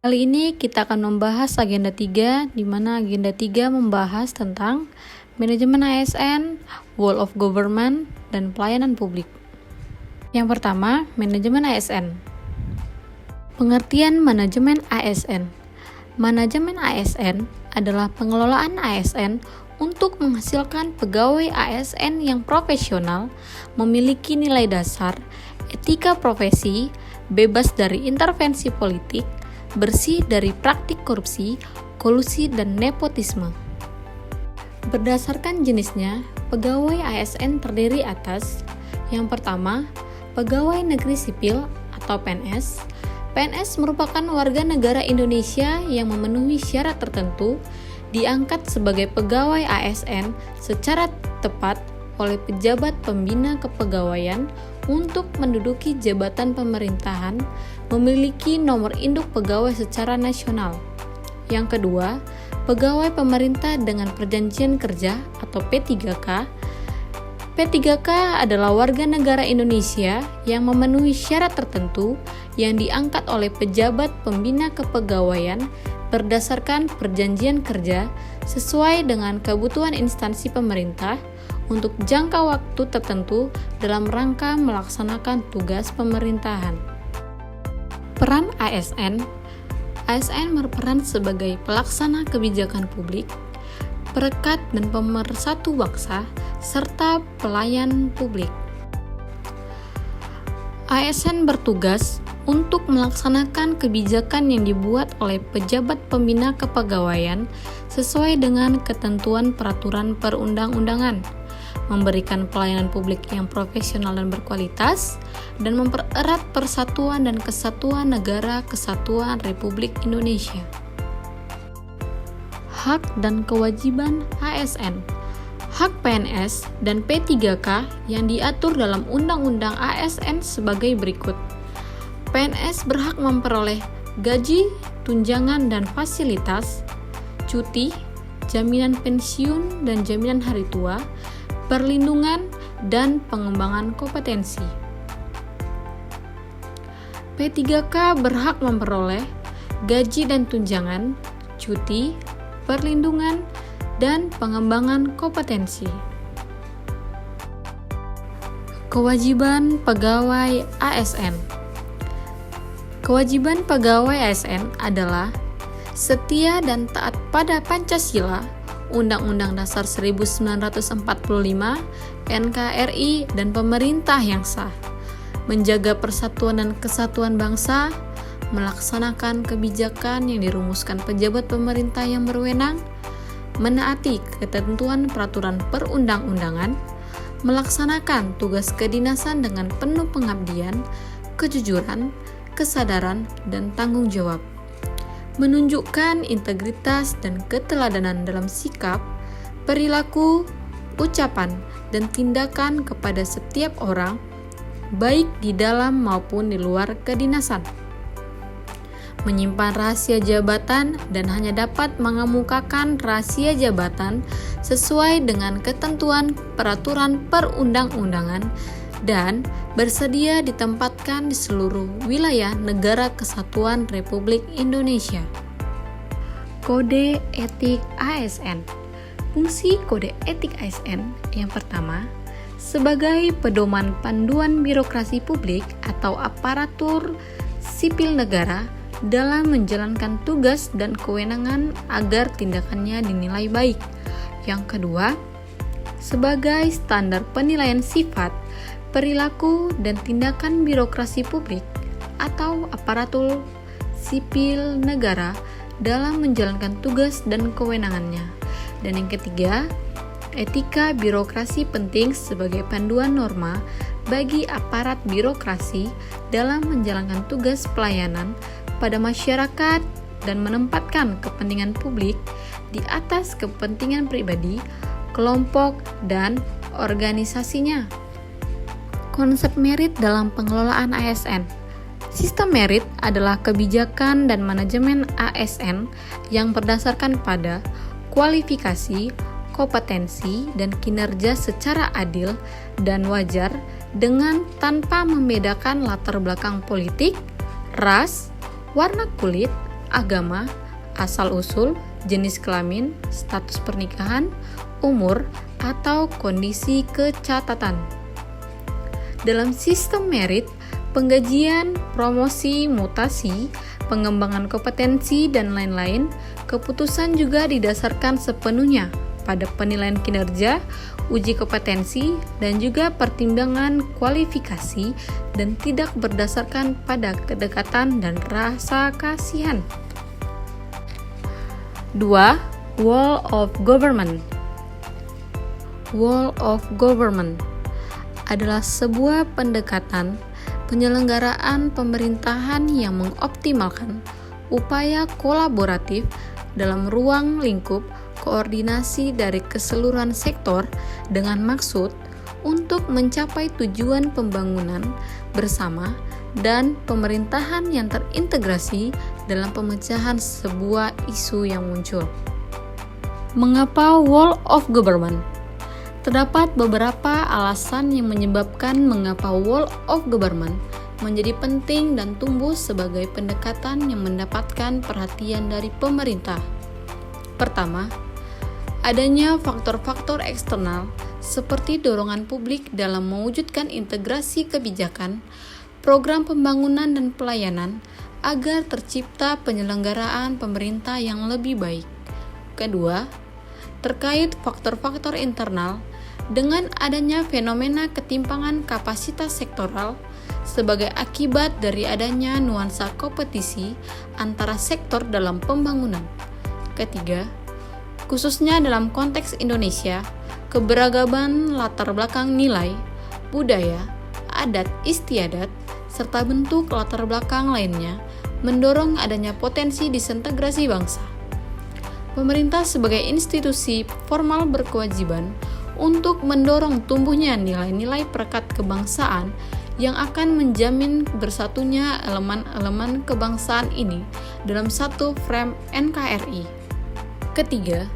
Kali ini kita akan membahas agenda 3, di mana agenda 3 membahas tentang manajemen ASN, Whole of Government, dan pelayanan publik. Yang pertama, manajemen ASN. Pengertian manajemen ASN. Manajemen ASN adalah pengelolaan ASN untuk menghasilkan pegawai ASN yang profesional, memiliki nilai dasar, etika profesi, bebas dari intervensi politik, bersih dari praktik korupsi, kolusi, dan nepotisme. Berdasarkan jenisnya, pegawai ASN terdiri atas: yang pertama, pegawai negeri sipil atau PNS. PNS merupakan warga negara Indonesia yang memenuhi syarat tertentu, diangkat sebagai pegawai ASN secara tepat oleh pejabat pembina kepegawaian untuk menduduki jabatan pemerintahan, memiliki nomor induk pegawai secara nasional. Yang kedua, pegawai pemerintah dengan perjanjian kerja atau P3K. P3K adalah warga negara Indonesia yang memenuhi syarat tertentu yang diangkat oleh pejabat pembina kepegawaian berdasarkan perjanjian kerja sesuai dengan kebutuhan instansi pemerintah untuk jangka waktu tertentu dalam rangka melaksanakan tugas pemerintahan. Peran ASN. ASN berperan sebagai pelaksana kebijakan publik, perekat dan pemersatu bangsa, serta pelayan publik. ASN bertugas untuk melaksanakan kebijakan yang dibuat oleh pejabat pembina kepegawaian sesuai dengan ketentuan peraturan perundang-undangan, memberikan pelayanan publik yang profesional dan berkualitas, dan mempererat persatuan dan kesatuan negara kesatuan Republik Indonesia. Hak dan kewajiban ASN. Hak PNS dan P3K yang diatur dalam Undang-Undang ASN sebagai berikut. PNS berhak memperoleh gaji, tunjangan dan fasilitas, cuti, jaminan pensiun dan jaminan hari tua, perlindungan, dan pengembangan kompetensi. P3K berhak memperoleh gaji dan tunjangan, cuti, perlindungan, dan pengembangan kompetensi. Kewajiban pegawai ASN. Kewajiban pegawai ASN adalah setia dan taat pada Pancasila, Undang-Undang Dasar 1945, NKRI, dan pemerintah yang sah, menjaga persatuan dan kesatuan bangsa, melaksanakan kebijakan yang dirumuskan pejabat pemerintah yang berwenang, menaati ketentuan peraturan perundang-undangan, melaksanakan tugas kedinasan dengan penuh pengabdian, kejujuran, kesadaran, dan tanggung jawab, menunjukkan integritas dan keteladanan dalam sikap, perilaku, ucapan, dan tindakan kepada setiap orang, baik di dalam maupun di luar kedinasan, menyimpan rahasia jabatan dan hanya dapat mengemukakan rahasia jabatan sesuai dengan ketentuan peraturan perundang-undangan dan bersedia ditempatkan di seluruh wilayah negara kesatuan Republik Indonesia. Kode etik ASN. Fungsi kode etik ASN yang pertama, sebagai pedoman panduan birokrasi publik atau aparatur sipil negara dalam menjalankan tugas dan kewenangan agar tindakannya dinilai baik. Yang kedua, sebagai standar penilaian sifat, perilaku, dan tindakan birokrasi publik atau aparatur sipil negara dalam menjalankan tugas dan kewenangannya. Dan yang ketiga, etika birokrasi penting sebagai panduan norma bagi aparat birokrasi dalam menjalankan tugas pelayanan pada masyarakat dan menempatkan kepentingan publik di atas kepentingan pribadi, kelompok, dan organisasinya. Konsep merit dalam pengelolaan ASN. Sistem merit adalah kebijakan dan manajemen ASN yang berdasarkan pada kualifikasi, kompetensi, dan kinerja secara adil dan wajar dengan tanpa membedakan latar belakang politik, ras, warna kulit, agama, asal-usul, jenis kelamin, status pernikahan, umur, atau kondisi kecatatan. Dalam sistem merit, penggajian, promosi, mutasi, pengembangan kompetensi, dan lain-lain, keputusan juga didasarkan sepenuhnya pada penilaian kinerja, uji kompetensi, dan juga pertimbangan kualifikasi dan tidak berdasarkan pada kedekatan dan rasa kasihan. 2. Wall of Government. Wall of Government adalah sebuah pendekatan penyelenggaraan pemerintahan yang mengoptimalkan upaya kolaboratif dalam ruang lingkup koordinasi dari keseluruhan sektor dengan maksud untuk mencapai tujuan pembangunan bersama dan pemerintahan yang terintegrasi dalam pemecahan sebuah isu yang muncul. Mengapa Wall of Government? Terdapat beberapa alasan yang menyebabkan mengapa Wall of Government menjadi penting dan tumbuh sebagai pendekatan yang mendapatkan perhatian dari pemerintah. Pertama, adanya faktor-faktor eksternal seperti dorongan publik dalam mewujudkan integrasi kebijakan, program pembangunan dan pelayanan agar tercipta penyelenggaraan pemerintah yang lebih baik. Kedua, terkait faktor-faktor internal dengan adanya fenomena ketimpangan kapasitas sektoral sebagai akibat dari adanya nuansa kompetisi antara sektor dalam pembangunan. Ketiga, khususnya dalam konteks Indonesia, keberagaman latar belakang nilai, budaya, adat istiadat, serta bentuk latar belakang lainnya mendorong adanya potensi disintegrasi bangsa. Pemerintah sebagai institusi formal berkewajiban untuk mendorong tumbuhnya nilai-nilai perekat kebangsaan yang akan menjamin bersatunya elemen-elemen kebangsaan ini dalam satu frame NKRI. Ketiga,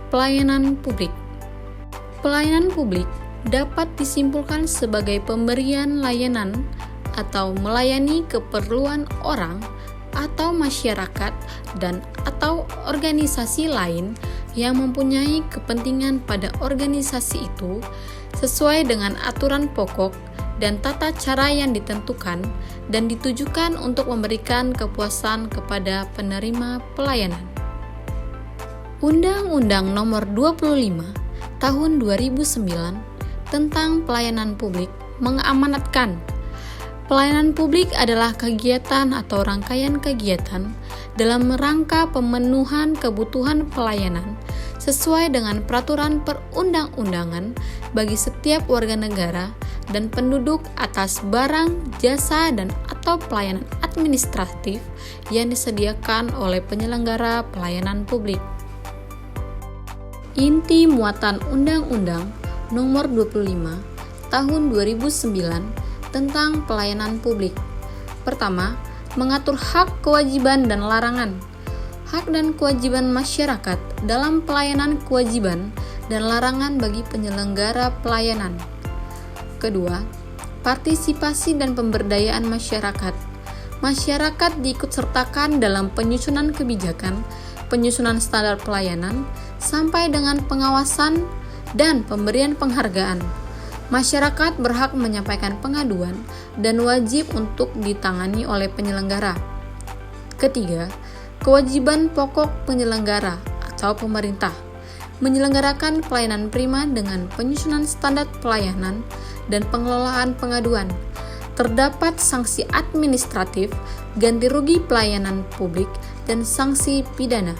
pelayanan publik. Pelayanan publik dapat disimpulkan sebagai pemberian layanan atau melayani keperluan orang atau masyarakat dan atau organisasi lain yang mempunyai kepentingan pada organisasi itu sesuai dengan aturan pokok dan tata cara yang ditentukan dan ditujukan untuk memberikan kepuasan kepada penerima pelayanan. Undang-Undang Nomor 25 Tahun 2009 tentang Pelayanan Publik mengamanatkan pelayanan publik adalah kegiatan atau rangkaian kegiatan dalam rangka pemenuhan kebutuhan pelayanan sesuai dengan peraturan perundang-undangan bagi setiap warga negara dan penduduk atas barang, jasa, dan atau pelayanan administratif yang disediakan oleh penyelenggara pelayanan publik. Inti muatan Undang-Undang Nomor 25 Tahun 2009 tentang pelayanan publik. Pertama, mengatur hak, kewajiban, dan larangan. Hak dan kewajiban masyarakat dalam pelayanan, kewajiban dan larangan bagi penyelenggara pelayanan. Kedua, partisipasi dan pemberdayaan masyarakat. Masyarakat diikutsertakan dalam penyusunan kebijakan, penyusunan standar pelayanan, sampai dengan pengawasan dan pemberian penghargaan. Masyarakat berhak menyampaikan pengaduan dan wajib untuk ditangani oleh penyelenggara. Ketiga, kewajiban pokok penyelenggara atau pemerintah menyelenggarakan pelayanan prima dengan penyusunan standar pelayanan dan pengelolaan pengaduan. Terdapat sanksi administratif, ganti rugi pelayanan publik, dan sanksi pidana.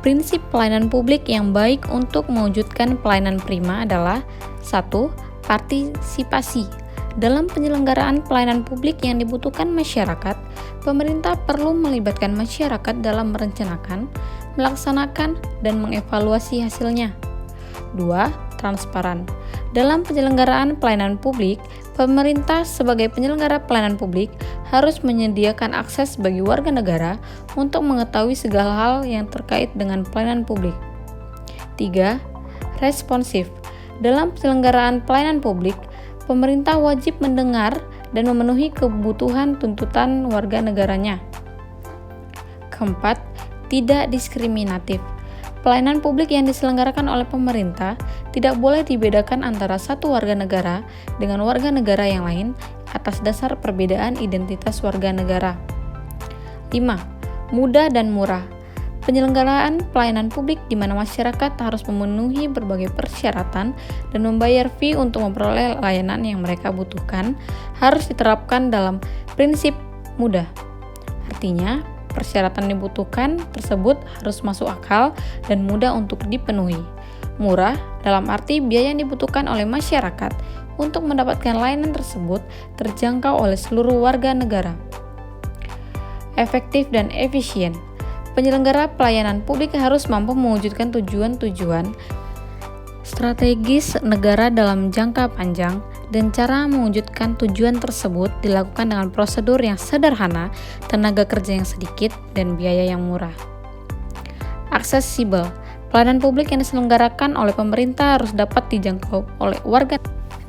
Prinsip pelayanan publik yang baik untuk mewujudkan pelayanan prima adalah 1. Partisipasi. Dalam penyelenggaraan pelayanan publik yang dibutuhkan masyarakat, pemerintah perlu melibatkan masyarakat dalam merencanakan, melaksanakan, dan mengevaluasi hasilnya. 2. Transparan. Dalam penyelenggaraan pelayanan publik, pemerintah sebagai penyelenggara pelayanan publik harus menyediakan akses bagi warga negara untuk mengetahui segala hal yang terkait dengan pelayanan publik. 3. Responsif. Dalam penyelenggaraan pelayanan publik, pemerintah wajib mendengar dan memenuhi kebutuhan tuntutan warga negaranya. Keempat, tidak diskriminatif. Pelayanan publik yang diselenggarakan oleh pemerintah tidak boleh dibedakan antara satu warga negara dengan warga negara yang lain atas dasar perbedaan identitas warga negara. 5. Mudah dan murah. Penyelenggaraan pelayanan publik di mana masyarakat harus memenuhi berbagai persyaratan dan membayar fee untuk memperoleh layanan yang mereka butuhkan harus diterapkan dalam prinsip mudah. Artinya, persyaratan yang dibutuhkan tersebut harus masuk akal dan mudah untuk dipenuhi. Murah dalam arti biaya yang dibutuhkan oleh masyarakat untuk mendapatkan layanan tersebut terjangkau oleh seluruh warga negara. Efektif dan efisien. Penyelenggara pelayanan publik harus mampu mewujudkan tujuan-tujuan strategis negara dalam jangka panjang, dan cara mewujudkan tujuan tersebut dilakukan dengan prosedur yang sederhana, tenaga kerja yang sedikit, dan biaya yang murah. Aksesibel. Pelayanan publik yang diselenggarakan oleh pemerintah harus dapat dijangkau oleh warga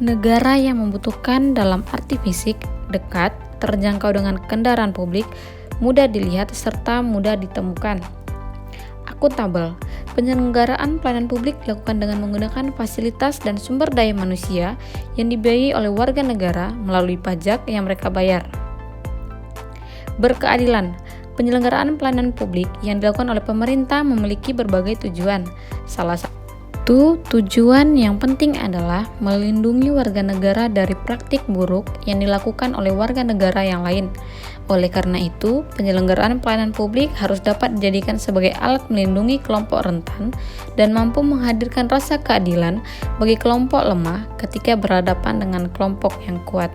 negara yang membutuhkan dalam arti fisik, dekat, terjangkau dengan kendaraan publik, mudah dilihat, serta mudah ditemukan. Akuntabel. Penyelenggaraan pelayanan publik dilakukan dengan menggunakan fasilitas dan sumber daya manusia yang dibiayai oleh warga negara melalui pajak yang mereka bayar. Berkeadilan. Penyelenggaraan pelayanan publik yang dilakukan oleh pemerintah memiliki berbagai tujuan. Salah satu tujuan yang penting adalah melindungi warga negara dari praktik buruk yang dilakukan oleh warga negara yang lain. Oleh karena itu, penyelenggaraan pelayanan publik harus dapat dijadikan sebagai alat melindungi kelompok rentan dan mampu menghadirkan rasa keadilan bagi kelompok lemah ketika berhadapan dengan kelompok yang kuat.